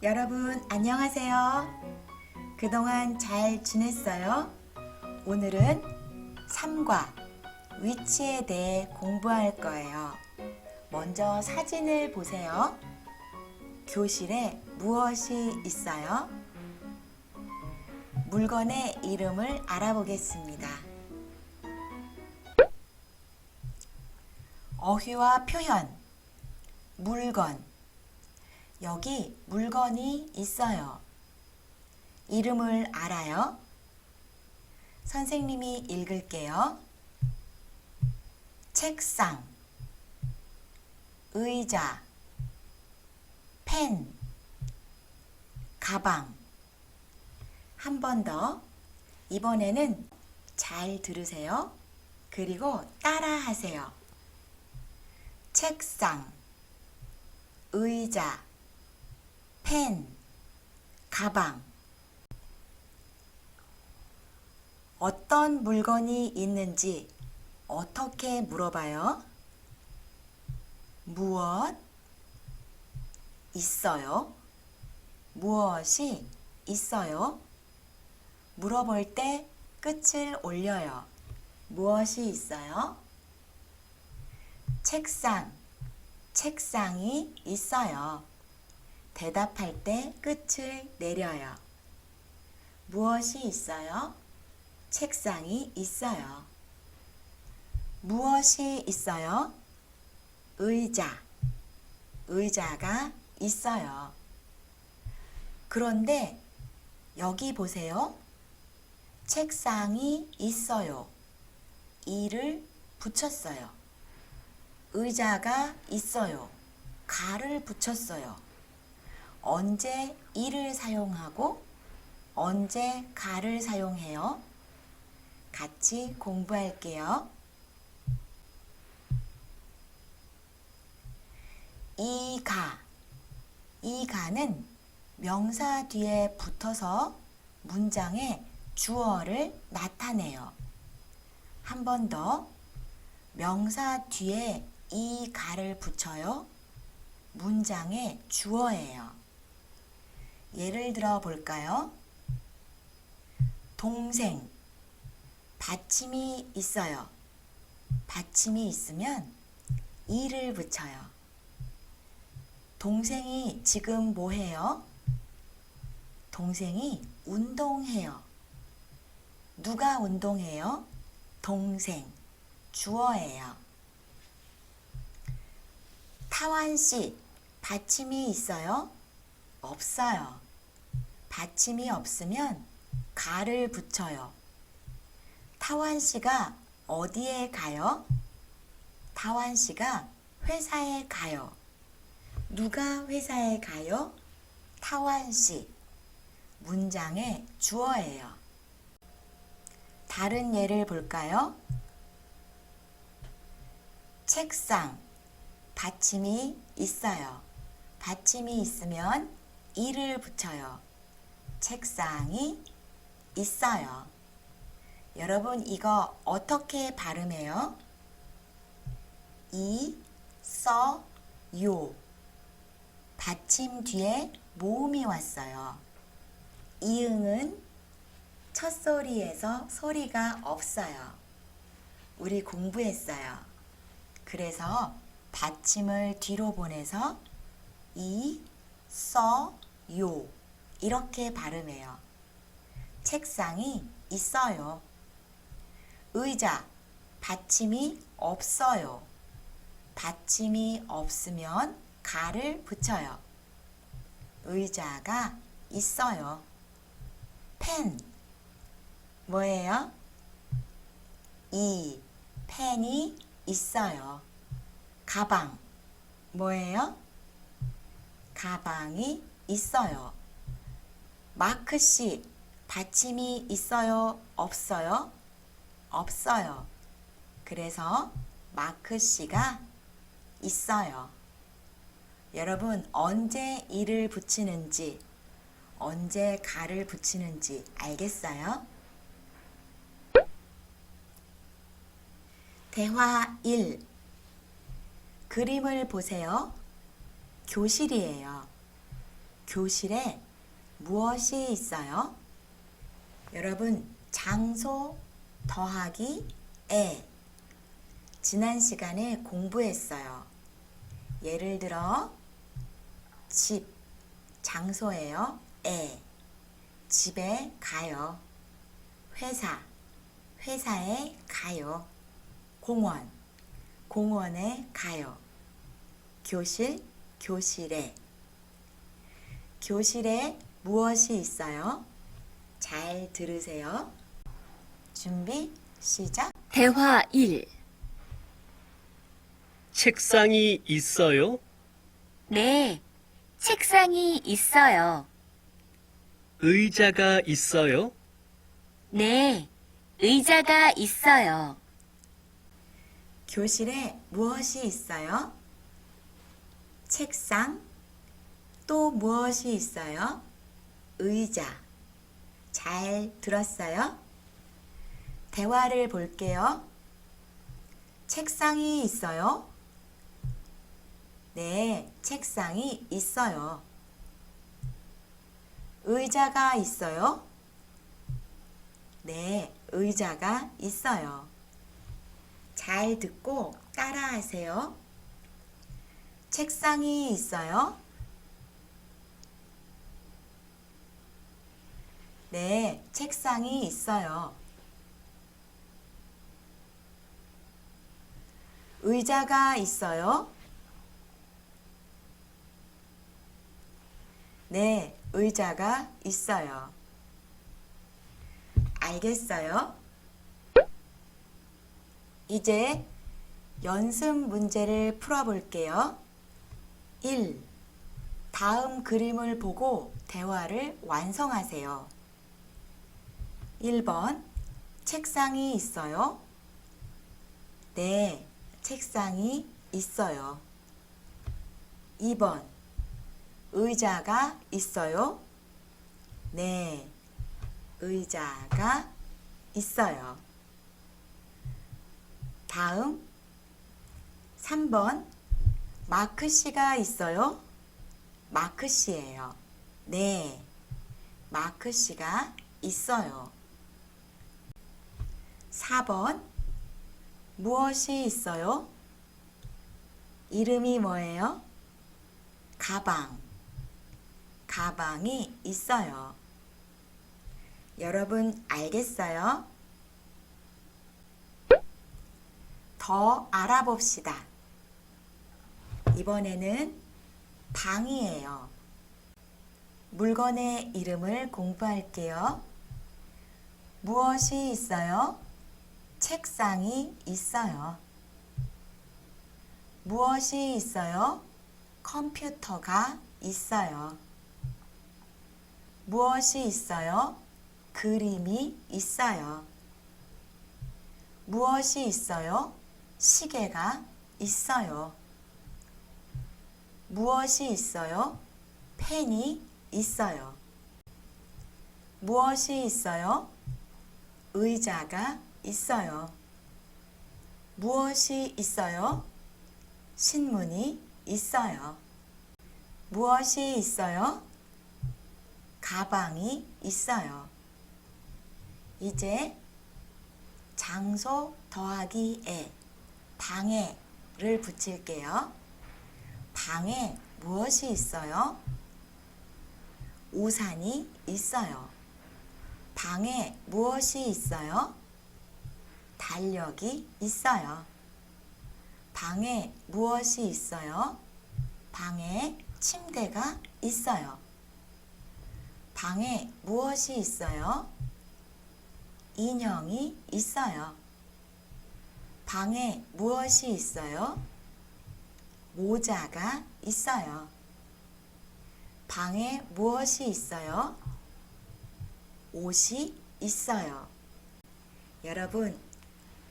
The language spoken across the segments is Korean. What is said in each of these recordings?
여러분 안녕하세요. 그동안 잘 지냈어요? 오늘은 삶과 위치에 대해 공부할 거예요. 먼저 사진을 보세요. 교실에 무엇이 있어요? 물건의 이름을 알아보겠습니다. 어휘와 표현, 물건. 여기 물건이 있어요. 이름을 알아요? 선생님이 읽을게요. 책상, 의자, 펜, 가방. 한 번 더. 이번에는 잘 들으세요. 그리고 따라 하세요. 책상, 의자, 펜, 가방. 어떤 물건이 있는지 어떻게 물어봐요? 무엇? 있어요? 무엇이 있어요? 물어볼 때 끝을 올려요. 무엇이 있어요? 책상, 책상이 있어요. 대답할 때 끝을 내려요. 무엇이 있어요? 책상이 있어요. 무엇이 있어요? 의자, 의자가 있어요. 그런데 여기 보세요. 책상이 있어요. 이를 붙였어요. 의자가 있어요. 가를 붙였어요. 언제 이를 사용하고 언제 가를 사용해요? 같이 공부할게요. 이 가는 명사 뒤에 붙어서 문장의 주어를 나타내요. 한 번 더. 명사 뒤에 이 가를 붙여요. 문장의 주어예요. 예를 들어 볼까요? 동생, 받침이 있어요. 받침이 있으면 이를 붙여요. 동생이 지금 뭐 해요? 동생이 운동해요. 누가 운동해요? 동생, 주어예요. 타완 씨, 받침이 있어요? 없어요. 받침이 없으면 가를 붙여요. 타완 씨가 어디에 가요? 타완 씨가 회사에 가요. 누가 회사에 가요? 타완 씨. 문장의 주어예요. 다른 예를 볼까요? 책상, 받침이 있어요. 받침이 있으면 이를 붙여요. 책상이 있어요. 여러분 이거 어떻게 발음해요? 요. 받침 뒤에 모음이 왔어요. 이응은 첫 소리에서 소리가 없어요. 우리 공부했어요. 그래서 받침을 뒤로 보내서 요 이렇게 발음해요. 책상이 있어요. 의자, 받침이 없어요. 받침이 없으면 가를 붙여요. 의자가 있어요. 펜, 뭐예요? 펜이 있어요. 가방, 뭐예요? 가방이 있어요. 마크씨, 받침이 있어요? 없어요? 없어요. 그래서 마크씨가 있어요. 여러분 언제 이를 붙이는지 언제 가를 붙이는지 알겠어요? 대화 1. 그림을 보세요. 교실이에요. 교실에 무엇이 있어요? 여러분, 장소 더하기 에 지난 시간에 공부했어요. 예를 들어 집, 장소예요. 에, 집에 가요. 회사, 회사에 가요. 공원, 공원에 가요. 교실, 교실에. 교실에 무엇이 있어요? 잘 들으세요. 준비, 시작. 대화 1. 책상이 있어요? 네, 책상이 있어요. 의자가 있어요? 네, 의자가 있어요. 교실에 무엇이 있어요? 책상. 또 무엇이 있어요? 의자. 잘 들었어요? 대화를 볼게요. 책상이 있어요? 네, 책상이 있어요. 의자가 있어요? 네, 의자가 있어요. 잘 듣고 따라하세요. 책상이 있어요? 네, 책상이 있어요. 의자가 있어요? 네, 의자가 있어요. 알겠어요? 이제 연습 문제를 풀어볼게요. 1. 다음 그림을 보고 대화를 완성하세요. 1번. 책상이 있어요? 네, 책상이 있어요. 2번. 의자가 있어요? 네, 의자가 있어요. 다음 3번. 마크씨가 있어요? 마크씨예요. 네, 마크씨가 있어요. 4번. 무엇이 있어요? 이름이 뭐예요? 가방. 가방이 있어요. 여러분 알겠어요? 더 알아봅시다. 이번에는 방이에요. 물건의 이름을 공부할게요. 무엇이 있어요? 책상이 있어요. 무엇이 있어요? 컴퓨터가 있어요. 무엇이 있어요? 그림이 있어요. 무엇이 있어요? 시계가 있어요. 무엇이 있어요? 펜이 있어요. 무엇이 있어요? 의자가 있어요. 무엇이 있어요? 신문이 있어요. 무엇이 있어요? 가방이 있어요. 이제 장소 더하기 에, 방에를 붙일게요. 방에 무엇이 있어요? 우산이 있어요. 방에 무엇이 있어요? 달력이 있어요. 방에 무엇이 있어요? 방에 침대가 있어요. 방에 무엇이 있어요? 인형이 있어요. 방에 무엇이 있어요? 모자가 있어요. 방에 무엇이 있어요? 옷이 있어요. 여러분,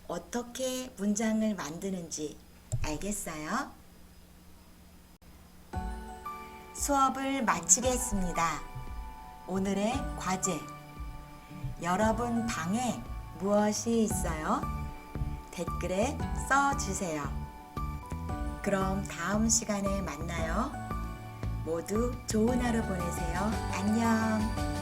어떻게 문장을 만드는지 알겠어요? 수업을 마치겠습니다. 오늘의 과제. 여러분 방에 무엇이 있어요? 댓글에 써주세요. 그럼 다음 시간에 만나요. 모두 모두 좋은 하루 보내세요. 안녕.